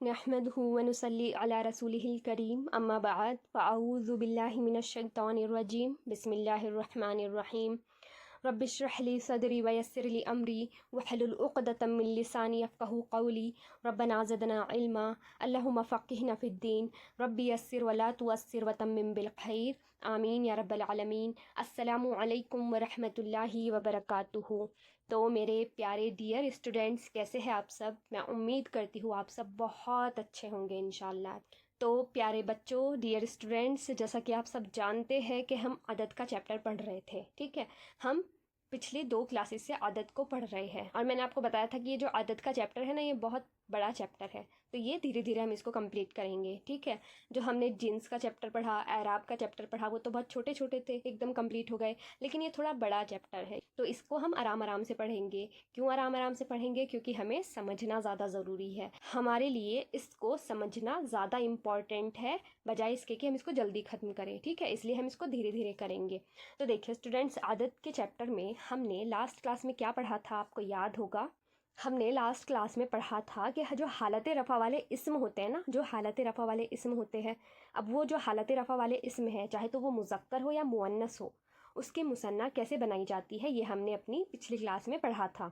नहमदुहु व नुसल्ली अला रसूलिहिल करीम अम्मा बाद फ़अऊज़ु बिल्लाहि मिनश शैतानिर रजीम बिस्मिल्लाहिर रहमानिर रहीम रब्बिश्रह ली सदरी व यस्सिर ली अमरी वहलुल उक़दतम मिन लिसानी यफ़क़हू क़ौली रब्बना ज़िदना इल्मा अल्लाहुम्मा फ़क़्हिना फ़िद्दीन रब्बी यस्सिर व ला तुअस्सिर व तम्मिम बिल खैर आमीन या रब्बल आलमीन। अस्सलामु अलैकुम व रहमतुल्लाहि व बरकातुहू। तो मेरे प्यारे डियर स्टूडेंट्स, कैसे हैं आप सब? मैं उम्मीद करती हूँ आप सब बहुत अच्छे होंगे इंशाल्लाह। तो प्यारे बच्चों, डियर स्टूडेंट्स, जैसा कि आप सब जानते हैं कि हम अदद का चैप्टर पढ़ रहे थे। ठीक है, हम पिछली 2 क्लासेस से अदद को पढ़ रहे हैं और मैंने आपको बताया था कि ये जो अदद का चैप्टर है ना, ये बहुत बड़ा चैप्टर है, तो ये धीरे धीरे हम इसको कंप्लीट करेंगे। ठीक है, जो हमने जिन्स का चैप्टर पढ़ा, एराब का चैप्टर पढ़ा, वो तो बहुत छोटे छोटे थे, एकदम कंप्लीट हो गए, लेकिन ये थोड़ा बड़ा चैप्टर है, तो इसको हम आराम आराम से पढ़ेंगे। क्यों आराम आराम से पढ़ेंगे? क्योंकि हमें समझना ज़्यादा ज़रूरी है। हमारे लिए इसको समझना ज़्यादा इम्पॉर्टेंट है, बजाय इसके कि हम इसको जल्दी ख़त्म करें। ठीक है, इसलिए हम इसको धीरे धीरे करेंगे। तो देखिए स्टूडेंट्स, आदत के चैप्टर में हमने लास्ट क्लास में क्या पढ़ा था, आपको याद होगा। हमने लास्ट क्लास में पढ़ा था कि जो हालत रफ़ा वाले इस्म होते हैं ना, जो हालत रफ़ा वाले इस्म होते हैं, अब वो जो हालत रफ़ा वाले इस्म है, चाहे तो वो मुज़क्कर हो या मुअन्नस हो, उसकी मुसन्ना कैसे बनाई जाती है, ये हमने अपनी पिछली क्लास में पढ़ा था।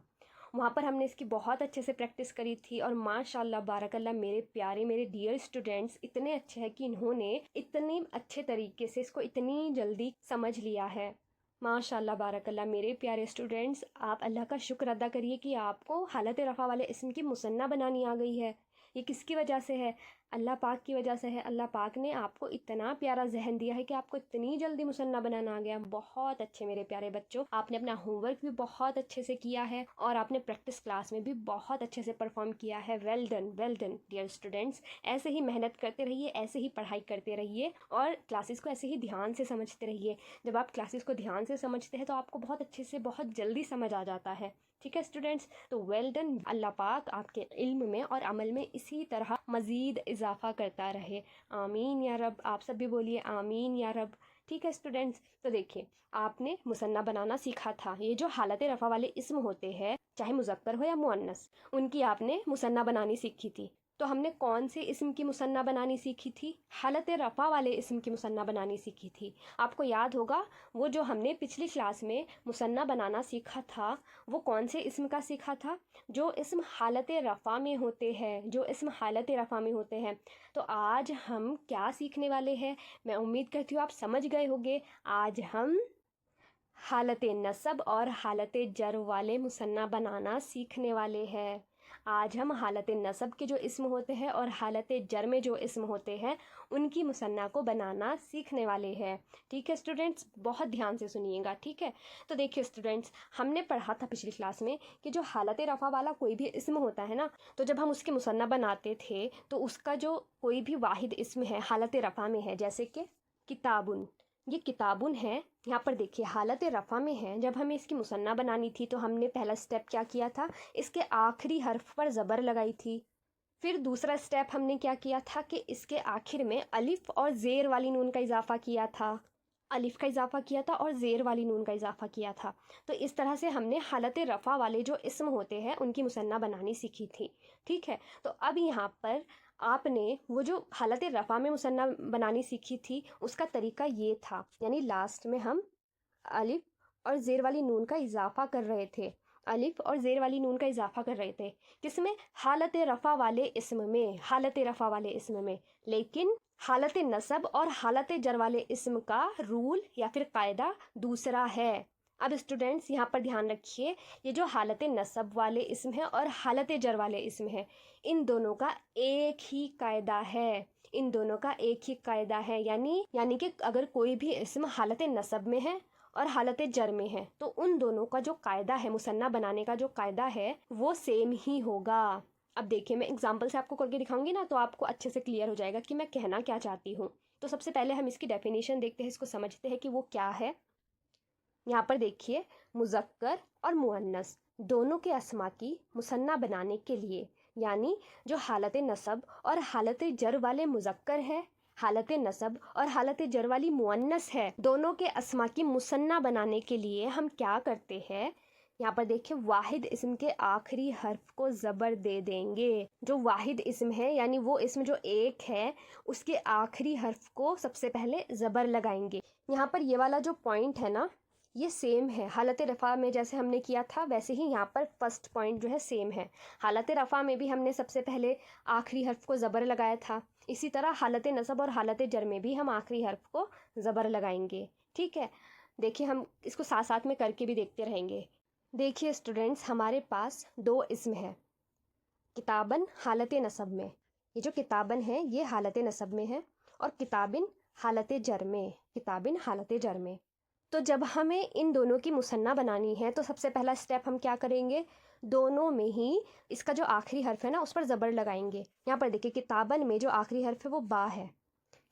वहाँ पर हमने इसकी बहुत अच्छे से प्रैक्टिस करी थी और माशाल्लाह बारकल्लाह मेरे प्यारे, मेरे डियर स्टूडेंट्स इतने अच्छे हैं कि इन्होंने इतने अच्छे तरीके से इसको इतनी जल्दी समझ लिया है। माशाल्लाह बारकल्लाह मेरे प्यारे स्टूडेंट्स, आप अल्लाह का शुक्र अदा करिए कि आपको हालत रफ़ा वाले इस्म की मुसन्ना बनानी आ गई है। ये किसकी वजह से है? अल्लाह पाक की वजह से है। अल्लाह पाक ने आपको इतना प्यारा जहन दिया है कि आपको इतनी जल्दी मुसन्ना बनाना आ गया। बहुत अच्छे मेरे प्यारे बच्चों, आपने अपना होमवर्क भी बहुत अच्छे से किया है और आपने प्रैक्टिस क्लास में भी बहुत अच्छे से परफॉर्म किया है। Well done dear students. ऐसे ही मेहनत करते रहिए, ऐसे ही पढ़ाई करते रहिए और क्लासेस को ऐसे ही ध्यान से समझते रहिए। जब आप क्लासेस को ध्यान से समझते हैं तो आपको बहुत अच्छे से, बहुत जल्दी समझ आ जाता है। ठीक है स्टूडेंट्स, तो वेल डन। अल्लाह पाक आपके इल्म में और अमल में इसी तरह मज़ीद इजाफ़ा करता रहे। आमीन या रब। आप सब भी बोलिए आमीन या रब। ठीक है स्टूडेंट्स, तो देखिए आपने मुसन्ना बनाना सीखा था। ये जो हालत रफ़ा वाले इस्म होते हैं, चाहे मुज़क्कर हो या मुअन्नस, उनकी आपने मुसन्ना बनानी सीखी थी। तो हमने कौन से इस्म की मुसन्ना बनानी सीखी थी? हालत रफ़ा वाले इस्म की मुसन्ना बनानी सीखी थी। आपको याद होगा वो जो हमने पिछली क्लास में मुसन्ना बनाना सीखा था, वो कौन से इस्म का सीखा था? जो इस्म हालत रफ़ा में होते हैं, जो इस्म हालत रफ़ा में होते हैं। तो आज हम क्या सीखने वाले हैं? मैं उम्मीद करती हूँ आप समझ गए होंगे। आज हम हालत नसब और हालत जर वाले मुसन्ना बनाना सीखने वाले हैं। आज हम हालत नसब के जो इस्म होते हैं और हालत जर में जो इस्म होते हैं, उनकी मुसन्ना को बनाना सीखने वाले हैं। ठीक है स्टूडेंट्स, बहुत ध्यान से सुनिएगा। ठीक है, तो देखिए स्टूडेंट्स, हमने पढ़ा था पिछली क्लास में कि जो हालत रफ़ा वाला कोई भी इस्म होता है ना, तो जब हम उसकी मुसन्ना बनाते थे तो उसका जो कोई भी वाहिद इस्म है हालत रफ़ा में है, जैसे कि किताबुन, ये किताबुन है। यहाँ पर देखिए हालत रफ़ा में है। जब हमें इसकी मुसन्ना बनानी थी तो हमने पहला स्टेप क्या किया था? इसके आखिरी हर्फ पर ज़बर लगाई थी। फिर दूसरा स्टेप हमने क्या किया था कि इसके आखिर में अलिफ और ज़ेर वाली नून का इजाफ़ा किया था। अलिफ का इजाफ़ा किया था और ज़ेर वाली नून का इजाफ़ा किया था। तो इस तरह से हमने हालत रफ़ा वाले जो इस्म होते हैं उनकी मुसन्ना बनानी सीखी थी। ठीक है, तो अब यहाँ पर आपने वो जो हालत रफ़ा में मुसन्ना बनानी सीखी थी उसका तरीका ये था, यानी लास्ट में हम अलिफ और ज़ेर वाली नून का इजाफ़ा कर रहे थे। अलिफ और ज़ेर वाली नून का इजाफ़ा कर रहे थे किसमें? हालत रफ़ा वाले इस्म में, हालत रफ़ा वाले इस्म में। लेकिन हालत नसब और हालत जर वाले इस्म का रूल या फिर कायदा दूसरा है। अब स्टूडेंट्स यहाँ पर ध्यान रखिए, ये जो हालत नसब वाले इस्म है और हालत जर वाले इस्म है, इन दोनों का एक ही कायदा है। इन दोनों का एक ही कायदा है, यानी कि अगर कोई भी इस्म हालत नसब में है और हालत जर में है तो उन दोनों का जो कायदा है, मुसन्ना बनाने का जो कायदा है, वो सेम ही होगा। अब देखिए मैं एग्जाम्पल से आपको करके दिखाऊंगी ना, तो आपको अच्छे से क्लियर हो जाएगा कि मैं कहना क्या चाहती हूँ। तो सबसे पहले हम इसकी डेफिनेशन देखते हैं, इसको समझते हैं कि वो क्या है। यहाँ पर देखिए, मुज़क्कर और मुअन्नस दोनों के अस्मा की मुसन्ना बनाने के लिए, यानी जो हालत नसब और हालत जर वाले मुज़क्कर है, हालत नसब और हालत जर वाली मुअन्नस है, दोनों के अस्मा की मुसन्ना बनाने के लिए हम क्या करते हैं? यहाँ पर देखिए वाहिद इसम के आखिरी हर्फ को ज़बर दे देंगे। जो वाहिद इसम है यानी वो इसम जो एक है उसके आखिरी हर्फ को सबसे पहले ज़बर लगाएंगे। यहाँ पर ये वाला जो पॉइंट है ना ये सेम है, हालत रफ़ा में जैसे हमने किया था वैसे ही यहाँ पर फर्स्ट पॉइंट जो है सेम है। हालत रफ़ा में भी हमने सबसे पहले आखिरी हर्फ को ज़बर लगाया था, इसी तरह हालत नसब और हालत जर में भी हम आखिरी हर्फ को ज़बर लगाएंगे। ठीक है, देखिए हम इसको साथ साथ में करके भी देखते रहेंगे। देखिए स्टूडेंट्स, हमारे पास दो इसम है, किताबन हालत नसब में, ये जो किताबन है ये हालत नसब में है और किताबिन हालत जर में, किताबिन हालत जर में। तो जब हमें इन दोनों की मुसन्ना बनानी है तो सबसे पहला स्टेप हम क्या करेंगे, दोनों में ही इसका जो आखिरी हर्फ है ना उस पर ज़बर लगाएंगे। यहाँ पर देखिए किताबन में जो आखिरी हर्फ है वो बा है,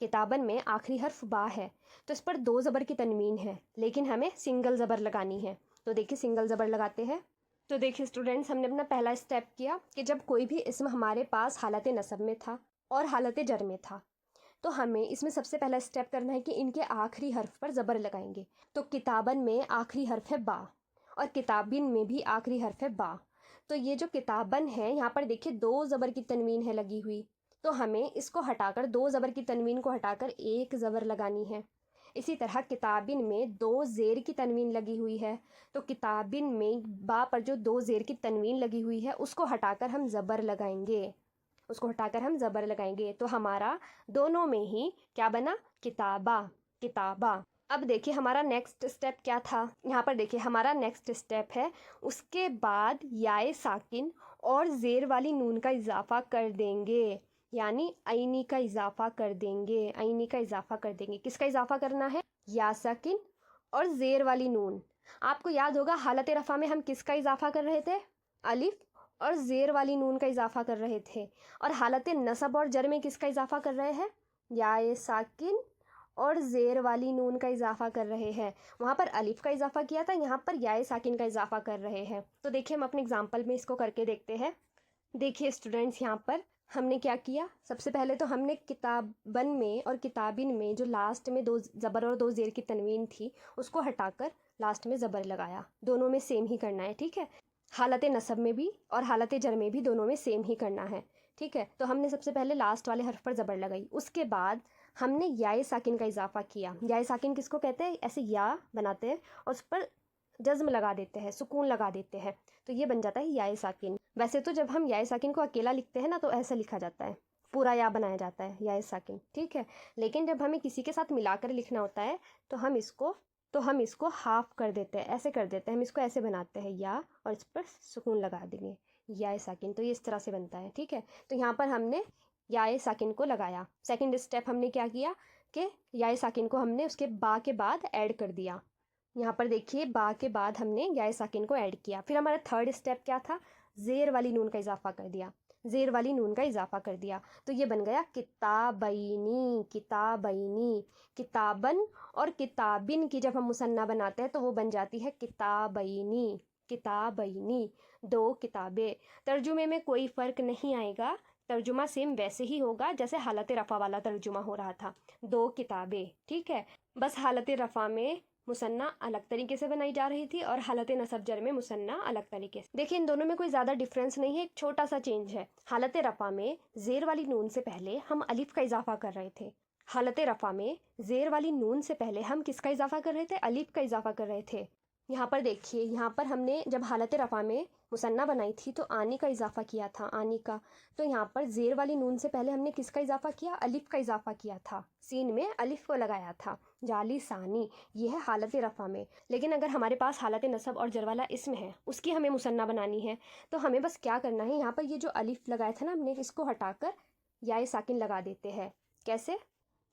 किताबन में आखिरी हर्फ बा है तो इस पर दो ज़बर की तनवीन है, लेकिन हमें सिंगल ज़बर लगानी है। तो देखिए सिंगल ज़बर लगाते हैं। तो देखिए स्टूडेंट्स, हमने अपना पहला स्टेप किया कि जब कोई भी इसम हमारे पास हालत नसब में था और हालत जर में था तो हमें इसमें सबसे पहला स्टेप करना है कि इनके आखिरी हर्फ पर ज़बर लगाएंगे। तो किताबन में आखिरी हर्फ है बा और किताबिन में भी आखिरी हर्फ है बा। तो ये जो किताबन है यहाँ पर देखिए दो ज़बर की तनवीन है लगी हुई, तो हमें इसको हटाकर दो ज़बर की तनवीन को हटाकर एक ज़बर लगानी है। इसी तरह किताबिन में दो ज़ेर की तनवीन लगी हुई है, तो किताबिन में बा पर जो दो ज़ेर की तनवीन लगी हुई है उसको हटाकर हम ज़बर लगाएंगे, उसको हटाकर हम ज़बर लगाएंगे। तो हमारा दोनों में ही क्या बना, किताबा, किताबा। अब देखिए हमारा नेक्स्ट स्टेप क्या था, यहाँ पर देखिए हमारा नेक्स्ट स्टेप है उसके बाद याए साकिन और ज़ेर वाली नून का इजाफा कर देंगे, यानी आईनी का इजाफा कर देंगे, आईनी का इजाफा कर देंगे। किसका इजाफा करना है, या साकिन और ज़ेर वाली नून। आपको याद होगा हालत रफ़ा में हम किसका इजाफा कर रहे थे, अलिफ और ज़ेर वाली नून का इजाफा कर रहे थे, और हालत नसब और जर में किसका इजाफा कर रहे हैं, याए साकिन और ज़ेर वाली नून का इजाफा कर रहे हैं। वहाँ पर अलिफ का इजाफा किया था, यहाँ पर याए साकिन का इजाफा कर रहे हैं। तो देखिए हम अपने एग्जाम्पल में इसको करके देखते हैं। देखिए स्टूडेंट्स, यहाँ पर हमने क्या किया, सबसे पहले तो हमने किताबन में और किताबिन में जो लास्ट में दो ज़बर और दो ज़ेर की तनवीन थी उसको हटाकर लास्ट में ज़बर लगाया। दोनों में सेम ही करना है, ठीक है। हालत नसब में भी और हालत जर में भी दोनों में सेम ही करना है, ठीक है। तो हमने सबसे पहले लास्ट वाले हर्फ पर ज़बर लगाई, उसके बाद हमने याए साकिन का इजाफा किया। याए साकिन किसको कहते हैं, ऐसे या बनाते हैं और उस पर जज्म लगा देते हैं, सुकून लगा देते हैं, तो ये बन जाता है याए साकिन। वैसे तो जब हम याए साकिन को अकेला लिखते हैं ना तो ऐसा लिखा जाता है, पूरा या बनाया जाता है याए साकिन, ठीक है। लेकिन जब हमें किसी के साथ मिलाकर लिखना होता है तो हम इसको हाफ कर देते हैं, ऐसे कर देते हैं, हम इसको ऐसे बनाते हैं या, और इस पर सुकून लगा देंगे याए साकिन, तो ये इस तरह से बनता है, ठीक है। तो यहाँ पर हमने याए साकिन को लगाया। सेकंड स्टेप हमने क्या किया कि याए साकिन को हमने उसके बा के बाद ऐड कर दिया। यहाँ पर देखिए बा के बाद हमने याए साकिन को ऐड किया। फिर हमारा थर्ड स्टेप क्या था, ज़ेर वाली नून का इजाफा कर दिया, ज़ेर वाली नून का इजाफा कर दिया, तो ये बन गया किताबैनी, किताबैनी। किताबन और किताबिन की जब हम मुसन्ना बनाते हैं तो वो बन जाती है किताबैनी, किताबैनी, दो किताबें। तर्जुमे में कोई फ़र्क नहीं आएगा, तर्जुमा सेम वैसे ही होगा जैसे हालत रफ़ा वाला तर्जुमा हो रहा था, दो किताबें, ठीक है। बस हालत रफ़ा में मुसन्ना अलग तरीके से बनाई जा रही थी और हालत नसब जर में मुसन्ना अलग तरीके से। देखिए इन दोनों में कोई ज़्यादा डिफरेंस नहीं है, एक छोटा सा चेंज है। हालत रफ़ा में ज़ेर वाली नून से पहले हम अलिफ का इजाफा कर रहे थे, हालत रफ़ा में ज़ेर वाली नून से पहले हम किसका इजाफा कर रहे थे, अलिफ का इजाफा कर रहे थे। यहाँ पर देखिए, यहाँ पर हमने जब हालत रफ़ा में मुसन्ना बनाई थी तो आनी का इजाफा किया था, आनी का। तो यहाँ पर ज़ेर वाली नून से पहले हमने किसका इजाफा किया, अलिफ का इजाफा किया था, सीन में अलिफ को लगाया था, जाली सानी। ये है हालत रफ़ा में। लेकिन अगर हमारे पास हालत नसब और जर वाला इसम है, उसकी हमें मुसन्ना बनानी है, तो हमें बस क्या करना है, यहाँ पर ये जो अलिफ लगाया था ना हमने, इसको हटाकर याए साकिन लगा देते हैं। कैसे,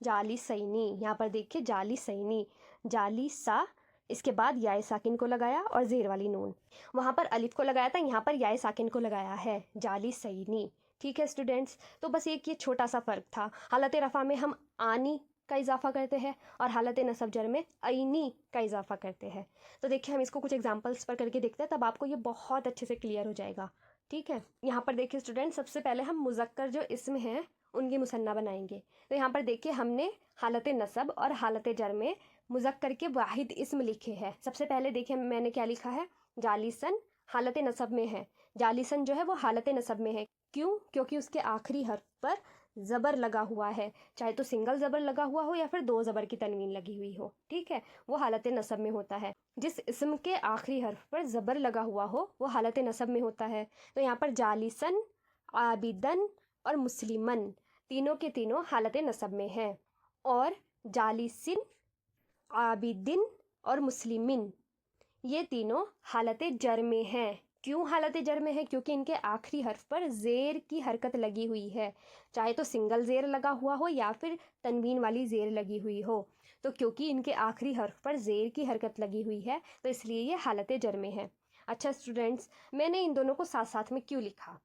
जाली सैनी। यहाँ पर देखिए जाली सैनी, जाली सा, इसके बाद याए साकिन को लगाया और ज़ेर वाली नून। वहाँ पर अलिफ को लगाया था, यहाँ पर याए साकिन को लगाया है, जाली सैनी, ठीक है स्टूडेंट्स। तो बस एक ये छोटा सा फ़र्क था। हालत रफ़ा में हम आनी का इजाफा करते हैं और हालत नसब जर में आईनी का इजाफा करते हैं। तो देखिए हम इसको कुछ एग्जांपल्स पर करके देखते हैं, तब आपको ये बहुत अच्छे से क्लियर हो जाएगा, ठीक है। यहाँ पर देखिए स्टूडेंट, सबसे पहले हम मुज़क्कर जो इसम है उनकी मुसन्ना बनाएंगे। तो यहाँ पर देखिए हमने हालत नसब और हालत जर में मुज़क्कर के वाहिद इसम लिखे हैं। सबसे पहले देखिए मैंने क्या लिखा है, जालिसन हालत नसब में है। जालिसन जो है वो हालत नसब में है। क्यों? क्योंकि उसके आखिरी हर्फ पर ज़बर लगा हुआ है, चाहे तो सिंगल ज़बर लगा हुआ हो या फिर दो ज़बर की तनवीन लगी हुई हो, ठीक है, वो हालत नसब में होता है। जिस इसम के आखिरी हर्फ पर ज़बर लगा हुआ हो वो हालत नसब में होता है। तो यहाँ पर जालिसन, आबिदन और मुस्लिमन तीनों के तीनों हालत नसब में हैं। और जालिसिन, आबिदिन और मुस्लिमिन ये तीनों हालत जर में हैं। क्यों हालत जर में है? क्योंकि इनके आखिरी हर्फ पर ज़ेर की हरकत लगी हुई है, चाहे तो सिंगल ज़ेर लगा हुआ हो या फिर तनवीन वाली ज़ेर लगी हुई हो। तो क्योंकि इनके आखिरी हर्फ पर ज़ेर की हरकत लगी हुई है तो इसलिए ये हालत जर में है। अच्छा स्टूडेंट्स, मैंने इन दोनों को साथ साथ में क्यों लिखा?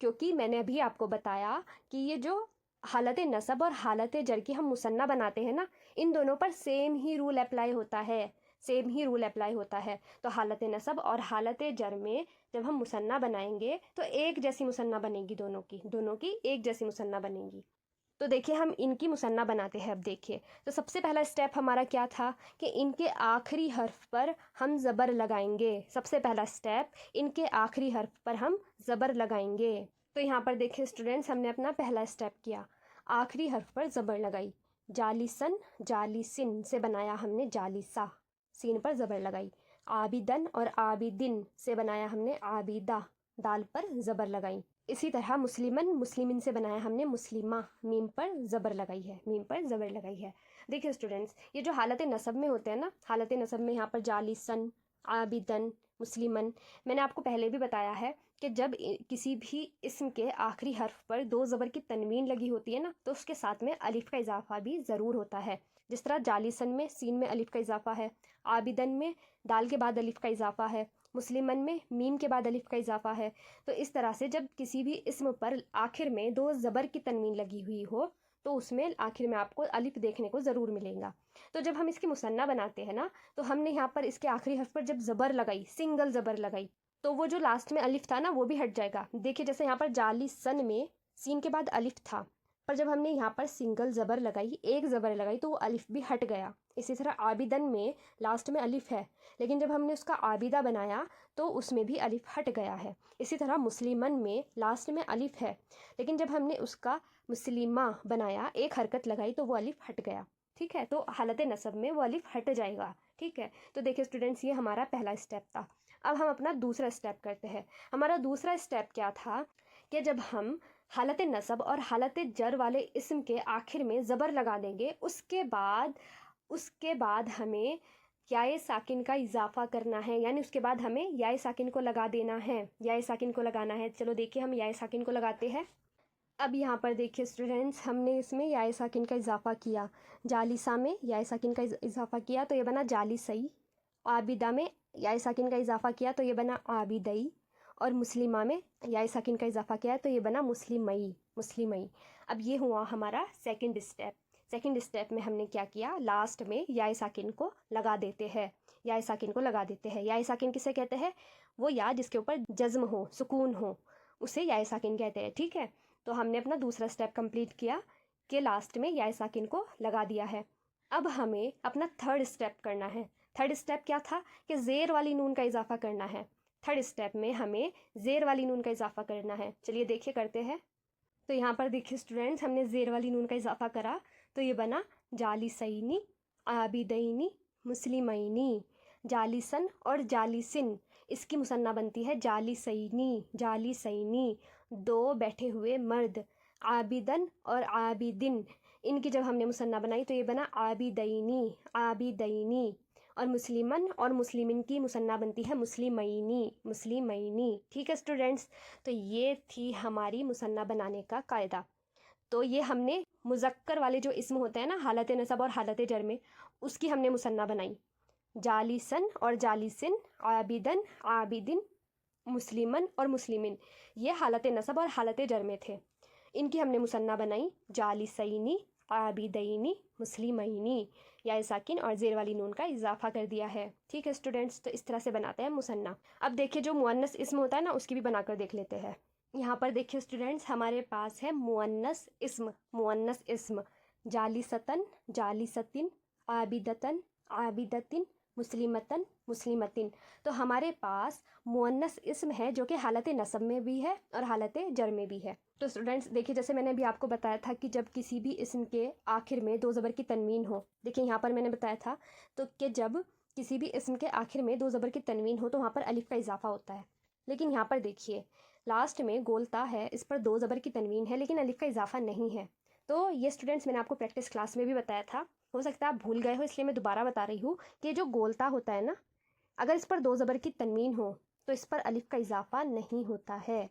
क्योंकि मैंने अभी आपको बताया कि ये जो हालत नसब और हालत जर की हम मुसन्ना बनाते हैं ना, इन दोनों पर सेम ही रूल अप्लाई होता है, सेम ही रूल अप्लाई होता है। तो हालत नसब और हालत जर में जब हम मुसन्ना बनाएंगे तो एक जैसी मुसन्ना बनेगी, दोनों की एक जैसी मुसन्ना बनेगी। तो देखिए हम इनकी मुसन्ना बनाते हैं। अब देखिए, तो सबसे पहला स्टेप हमारा क्या था कि इनके आखिरी हर्फ पर हम ज़बर लगाएंगे। सबसे पहला स्टेप, इनके आखिरी हर्फ पर हम ज़बर लगाएंगे। तो यहाँ पर देखिए स्टूडेंट्स, हमने अपना पहला स्टेप किया, आखिरी हर्फ पर ज़बर लगाई। जालिसन, जालिसिन से बनाया हमने जालिसा, सीन पर ज़बर लगाई। आबिदन और आबिदिन से बनाया हमने आबिदा, दाल पर ज़बर लगाई। इसी तरह मुस्लिमन, मुस्लिमिन से बनाया हमने मुस्लिमा, मीम पर ज़बर लगाई है, मीम पर ज़बर लगाई है। देखिए स्टूडेंट्स, ये जो हालत नसब में होते हैं ना, हालत नसब में यहाँ पर जालिसन, आबिदन, मुस्लिमन, मैंने आपको पहले भी बताया है कि जब किसी भी इस्म के आखिरी हर्फ पर दो ज़बर की तनवीन लगी होती है ना, तो उसके साथ में अलिफ का इजाफा भी ज़रूर होता है। जिस तरह जालिसन में सीन में अलिफ का इजाफा है, आबिदन में दाल के बाद अलिफ का इजाफा है, मुस्लिमन में मीम के बाद अलिफ का इजाफा है। तो इस तरह से जब किसी भी इस्म पर आखिर में दो ज़बर की तनवीन लगी हुई हो तो उसमें आखिर में आपको अलिफ देखने को ज़रूर मिलेगा। तो जब हम इसकी मुसन्ना बनाते हैं ना, तो हमने यहाँ पर इसके आखिरी हर्फ पर जब ज़बर लगाई, सिंगल ज़बर लगाई, तो वो जो लास्ट में अलिफ था ना वो भी हट जाएगा। देखिए जैसे यहाँ पर जालिसन में सीन के बाद अलिफ था, पर जब हमने यहाँ पर सिंगल ज़बर लगाई, एक ज़बर लगाई, तो वो अलिफ भी हट गया। इसी तरह आबिदन में लास्ट में अलिफ है, लेकिन जब हमने उसका आबिदा बनाया तो उसमें भी अलिफ हट गया है। इसी तरह मुस्लिमन में लास्ट में अलिफ है, लेकिन जब हमने उसका मुस्लिमा बनाया, एक हरकत लगाई, तो वो अलिफ हट गया। ठीक है, तो हालत नसब में वो अलिफ हट जाएगा। ठीक है, तो देखिए स्टूडेंट्स, ये हमारा पहला स्टेप था। अब हम अपना दूसरा स्टेप करते हैं। हमारा दूसरा स्टेप क्या था कि जब हम हालत नसब और हालत जर वाले इस्म के आखिर में ज़बर लगा देंगे, उसके बाद हमें याए साकिन का इजाफा करना है, यानी उसके बाद हमें याए साकिन को लगा देना है, याए साकिन को लगाना है। चलो देखिए हम याए साकिन को लगाते हैं। अब यहाँ पर देखिए स्टूडेंट्स, हमने इसमें याए साकिन का इजाफा किया। जालिसा में याए साकिन का इजाफा किया तो ये बना जालिसई। आबिदा में याए साकिन का इजाफा किया तो ये बना आबिदई। और मुस्लिमा में याए साकिन का इजाफा किया तो ये बना मुस्लिमई, मुस्लिमई। अब ये हुआ हमारा सेकंड स्टेप। सेकंड स्टेप में हमने क्या किया, लास्ट में याए साकिन को लगा देते हैं, याए साकिन को लगा देते हैं। याए साकिन किसे कहते हैं? वो या जिसके ऊपर जज्म हो, सुकून हो, उसे याए साकिन कहते हैं। ठीक है, तो हमने अपना दूसरा स्टेप कंप्लीट किया कि लास्ट में याए साकिन को लगा दिया है। अब हमें अपना थर्ड स्टेप करना है। थर्ड स्टेप क्या था कि ज़ेर वाली नून का इजाफा करना है। थर्ड स्टेप में हमें ज़ेर वाली नून का इजाफा करना है। चलिए देखिए करते हैं। तो यहाँ पर देखिए स्टूडेंट्स, हमने ज़ेर वाली नून का इजाफा करा तो ये बना जालिसैनी, आबिदैनी, मुस्लिमैनी। जालिसन और जालिसिन, इसकी मुसन्ना बनती है जालिसैनी, जालिसैनी, दो बैठे हुए मर्द। आबिदन और आबिदिन, इनकी जब हमने मुसन्ना बनाई तो ये बना आबिदैनी, आबिदैनी। और मुस्लिमन और मुस्लिमिन की मुसन्ना बनती है मुस्लिमैनी, मुस्लिमैनी। ठीक है स्टूडेंट्स, तो ये थी हमारी मुसन्ना बनाने का कायदा। तो ये हमने मुज़क्कर वाले जो इस्म होते हैं ना, हालत नसब और हालत जर में, उसकी हमने मुसन्ना बनाई। जालिसन और जालिसिन, आबिदन, आबिदिन, मुस्लिमन और मुस्लिमिन, ये हालत नसब और हालत जर में थे। इनकी हमने मुसन्ना बनाई जालिसैनी, आबिदैनी, मुस्लिमैनी। या साकिन और ज़ेर वाली नून का इजाफा कर दिया है। ठीक है स्टूडेंट्स, तो इस तरह से बनाते हैं मुसन्ना। अब देखिए जो मुअन्नस इस्म होता है ना, उसकी भी बनाकर देख लेते हैं। यहाँ पर देखिए स्टूडेंट्स, हमारे पास है मुअन्नस इस्म। जालिसतन, जालिसतिन, आबिदतन, आबिदतिन, मुस्लिमतन, मुस्लिमतिन। तो हमारे पास मुअन्नस इस्म है जो कि हालत नसब में भी है और हालत जर में भी है। तो स्टूडेंट्स देखिए, जैसे मैंने अभी आपको बताया था कि जब किसी भी इस्म के आखिर में दो ज़बर की तनवीन हो, देखिए यहाँ पर मैंने बताया था तो कि जब किसी भी इस्म के आखिर में दो ज़बर की तनवीन हो तो वहाँ पर अलिफ का इजाफा होता है। लेकिन यहाँ पर देखिए लास्ट में गोलता है, इस पर दो ज़बर की तनवीन है लेकिन अलिफ का इजाफा नहीं है। तो ये स्टूडेंट्स मैंने आपको प्रैक्टिस क्लास में भी बताया था, हो सकता है आप भूल गए हो इसलिए मैं दोबारा बता रही हूँ कि जो गोलता होता है ना, अगर इस पर दो ज़बर की तनवीन हो तो इस पर अलिफ का इजाफा नहीं होता है।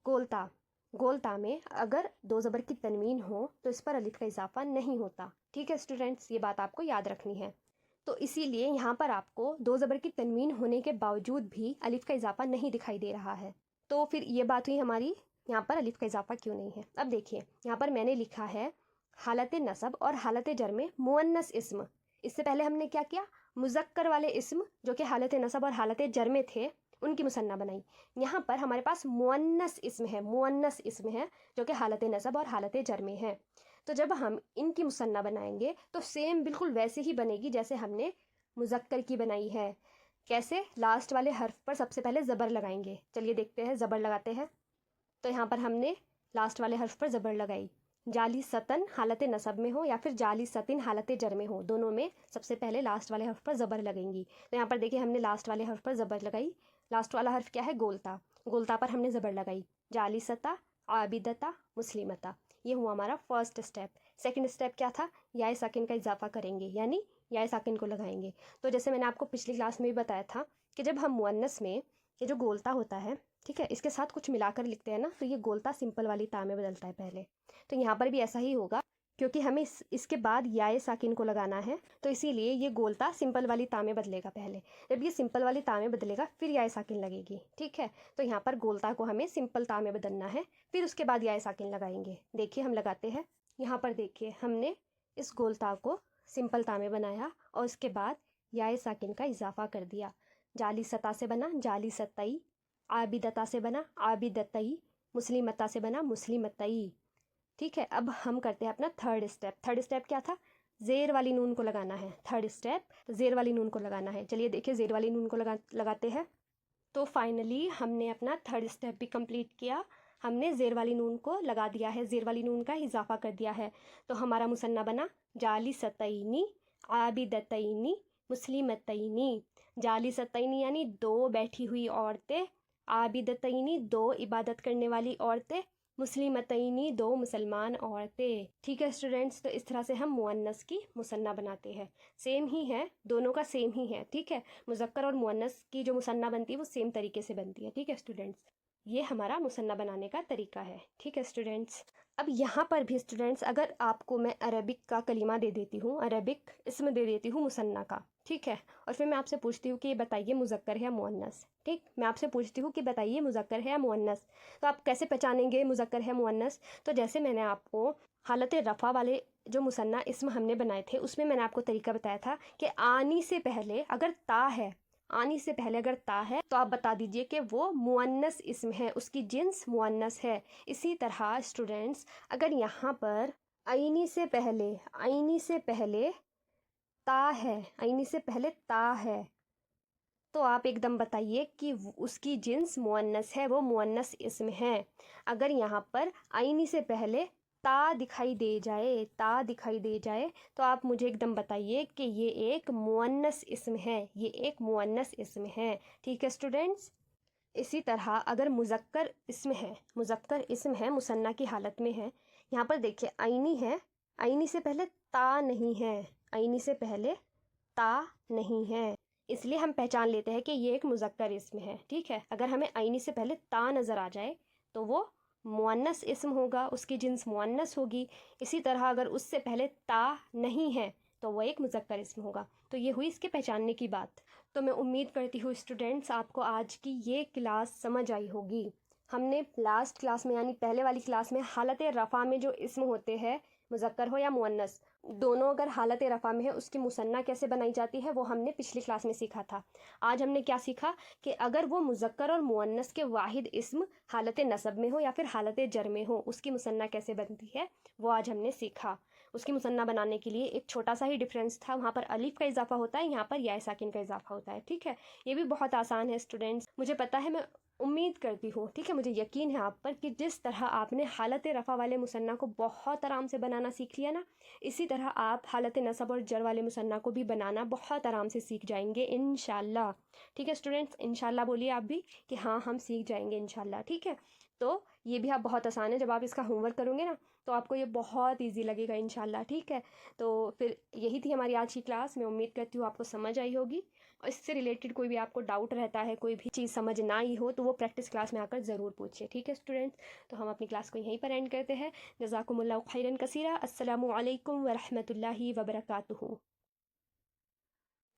गोलता में अगर दो ज़बर की तनवीन हो तो इस पर अलिफ का इजाफा नहीं होता। ठीक है स्टूडेंट्स, ये बात आपको याद रखनी है। तो इसीलिए यहाँ पर आपको दो ज़बर की तनवीन होने के बावजूद भी अलिफ का इजाफा नहीं दिखाई दे रहा है। तो फिर ये बात हुई हमारी, यहाँ पर अलिफ का इजाफा क्यों नहीं है। अब देखिए यहाँ पर मैंने लिखा है हालत नसब और हालत जर में मुअन्नस इस्म। इससे पहले हमने क्या किया, मुज़क्कर वाले इस्म जो कि हालत नसब और हालत जर में थे उनकी मुसन्ना बनाई। यहाँ पर हमारे पास मुअन्नस इस्म है, मुअन्नस इस्म है जो कि हालत नसब और हालत जर में है। तो जब हम इनकी मुसन्ना बनाएंगे तो सेम बिल्कुल वैसे ही बनेगी जैसे हमने मुज़क्कर की बनाई है। कैसे, लास्ट वाले हर्फ पर सबसे पहले ज़बर लगाएंगे। चलिए देखते हैं, ज़बर लगाते हैं। तो यहाँ पर हमने लास्ट वाले हर्फ पर ज़बर लगाई। जाली सतन हालत नसब में हो या फिर जाली सतिन हालत जर में हो, दोनों में सबसे पहले लास्ट वाले हर्फ पर ज़बर लगेंगी। तो यहाँ पर देखिए हमने लास्ट वाले हर्फ पर ज़बर लगाई। लास्ट वाला हर्फ क्या है, गोलता। गोलता पर हमने ज़बर लगाई। जाली सता, आबिदता, मुस्लिमता, ये हुआ हमारा फर्स्ट स्टेप। सेकंड स्टेप क्या था, याए साकिन का इजाफा करेंगे, यानी याए साकिन को लगाएंगे। तो जैसे मैंने आपको पिछली क्लास में भी बताया था कि जब हम मुअन्नस में ये जो गोलता होता है, ठीक है, इसके साथ कुछ मिलाकर लिखते हैं ना, तो ये गोलता सिंपल वाली ता में बदलता है पहले। तो यहाँ पर भी ऐसा ही होगा क्योंकि हमें इसके बाद याए साकिन को लगाना है, तो इसीलिए ये गोलता सिंपल वाली ता में बदलेगा पहले। जब ये सिंपल वाली ता में बदलेगा फिर याए साकिन लगेगी। ठीक है, तो यहाँ पर गोलता को हमें सिंपल ता में बदलना है, फिर उसके बाद याए साकिन लगाएंगे। देखिए हम लगाते हैं। यहाँ पर देखिए हमने इस गोलता को सिंपल ता में बनाया और उसके बाद याए साकिन का इजाफा कर दिया। जाली सता से बना जाली सतई, आबिदता से बना आबिदतई, मुस्लिमता से बना मुस्लिमतई। ठीक है, अब हम करते हैं अपना थर्ड स्टेप। थर्ड स्टेप क्या था, ज़ेर वाली नून को लगाना है। थर्ड स्टेप ज़ेर वाली नून को लगाना है। चलिए देखिए ज़ेर वाली नून को लगाते हैं। तो फाइनली हमने अपना थर्ड स्टेप भी कंप्लीट किया। हमने ज़ेर वाली नून को लगा दिया है, ज़ेर वाली नून का इजाफा कर दिया है। तो हमारा मुसन्ना बना जाली सतईनी, आबिदतईनी, मुस्लिमतईनी। जाली सतईनी यानी दो बैठी हुई औरतें, आबिदतईनी दो इबादत करने वाली औरतें, मुस्लिमतईनी दो मुसलमान औरतें। ठीक है स्टूडेंट्स, तो इस तरह से हम मुअन्नस की मुसन्ना बनाते हैं। सेम ही है, दोनों का सेम ही है। ठीक है, मुज़क्कर और मुअन्नस की जो मुसन्ना बनती है वो सेम तरीके से बनती है। ठीक है स्टूडेंट्स, ये हमारा मुसन्ना बनाने का तरीका है। ठीक है स्टूडेंट्स, अब यहाँ पर भी स्टूडेंट्स अगर आपको मैं अरबिक का कलीमा दे देती हूँ, अरबिक इसम दे देती हूँ मुसन्ना का, ठीक है, और फिर मैं आपसे पूछती हूँ कि ये बताइए मुज़क्कर है या मुअन्नस। ठीक, मैं आपसे पूछती हूँ कि बताइए मुज़क्कर है या मुअन्नस, तो आप कैसे पहचानेंगे मुज़क्कर है मुअन्नस। तो जैसे मैंने आपको हालत रफ़ा वाले जो मुसन्ना इसम हमने बनाए थे उसमें मैंने आपको तरीका बताया था कि आनी से पहले अगर ता है, आनी से पहले अगर ता है तो आप बता दीजिए कि वो मुअन्नस इस्म है, उसकी जिन्स मुअन्नस है। इसी तरह स्टूडेंट्स अगर यहाँ पर आईनी से पहले ता है, आईनी से पहले ता है, तो आप एकदम बताइए कि उसकी जिन्स मुअन्नस है, वो मुअन्नस इस्म है। अगर यहाँ पर आईनी से पहले ता दिखाई दे जाए तो आप मुझे एकदम बताइए कि ये एक मुअन्नस इस्म है, ये एक मुअन्नस इस्म है। ठीक है स्टूडेंट्स, इसी तरह अगर मुज़क्कर इस्म है, मुसन्ना की हालत में है, यहाँ पर देखिए आईनी है, आईनी से पहले ता नहीं है, आईनी से पहले ता नहीं है, इसलिए हम पहचान लेते हैं कि ये एक मुज़क्कर इस्म है। ठीक है, अगर हमें आईनी से पहले ता नज़र आ जाए तो वो मुअन्नस इस्म होगा, उसकी जिन्स मुअन्नस होगी। इसी तरह अगर उससे पहले ता नहीं है तो वो एक मुज़क्कर इस्म होगा। तो ये हुई इसके पहचानने की बात। तो मैं उम्मीद करती हूँ स्टूडेंट्स आपको आज की ये क्लास समझ आई होगी। हमने लास्ट क्लास में यानी पहले वाली क्लास में हालत रफ़ा में जो इस्म होते हैं مذکر ہو یا مؤنث، دونوں اگر حالت رفع میں ہے اس کی مثنیٰ کیسے بنائی جاتی ہے وہ ہم نے پچھلی کلاس میں سیکھا تھا۔ آج ہم نے کیا سیکھا کہ اگر وہ مذکر اور مؤنث کے واحد اسم حالت نصب میں ہو یا پھر حالت جر میں ہو اس کی مثنیٰ کیسے بنتی ہے وہ آج ہم نے سیکھا۔ اس کی مثنیٰ بنانے کے لیے ایک چھوٹا سا ہی ڈفرینس تھا، وہاں پر الف کا اضافہ ہوتا ہے، یہاں پر یا ساکن کا اضافہ ہوتا ہے، ٹھیک ہے۔ یہ بھی بہت آسان ہے اسٹوڈینٹس، مجھے پتہ ہے، میں امید کرتی ہوں، ٹھیک ہے، مجھے یقین ہے آپ پر کہ جس طرح آپ نے حالت رفع والے مثنیٰ کو بہت آرام سے بنانا سیکھ لیا نا، اسی طرح آپ حالت نصب اور جر والے مثنیٰ کو بھی بنانا بہت آرام سے سیکھ جائیں گے انشاءاللہ، ٹھیک ہے اسٹوڈینٹس۔ انشاءاللہ بولیے آپ بھی کہ ہاں ہم سیکھ جائیں گے انشاءاللہ، ٹھیک ہے۔ تو یہ بھی آپ بہت آسان ہے، جب آپ اس کا ہوم ورک کرو گے نا تو آپ کو یہ بہت ایزی لگے گا انشاءاللہ، ٹھیک ہے۔ تو پھر یہی تھی ہماری آج کی کلاس، میں امید کرتی ہوں آپ کو سمجھ آئی ہوگی، اور اس سے ریلیٹڈ کوئی بھی آپ کو ڈاؤٹ رہتا ہے، کوئی بھی چیز سمجھ نہ آئی ہو تو وہ پریکٹس کلاس میں آ کر ضرور پوچھیے، ٹھیک ہے اسٹوڈنٹس۔ تو ہم اپنی کلاس کو یہیں پر اینڈ کرتے ہیں۔ جزاکم اللہ خیرا کثیرا۔ السلام علیکم ورحمۃ اللہ وبرکاتہ۔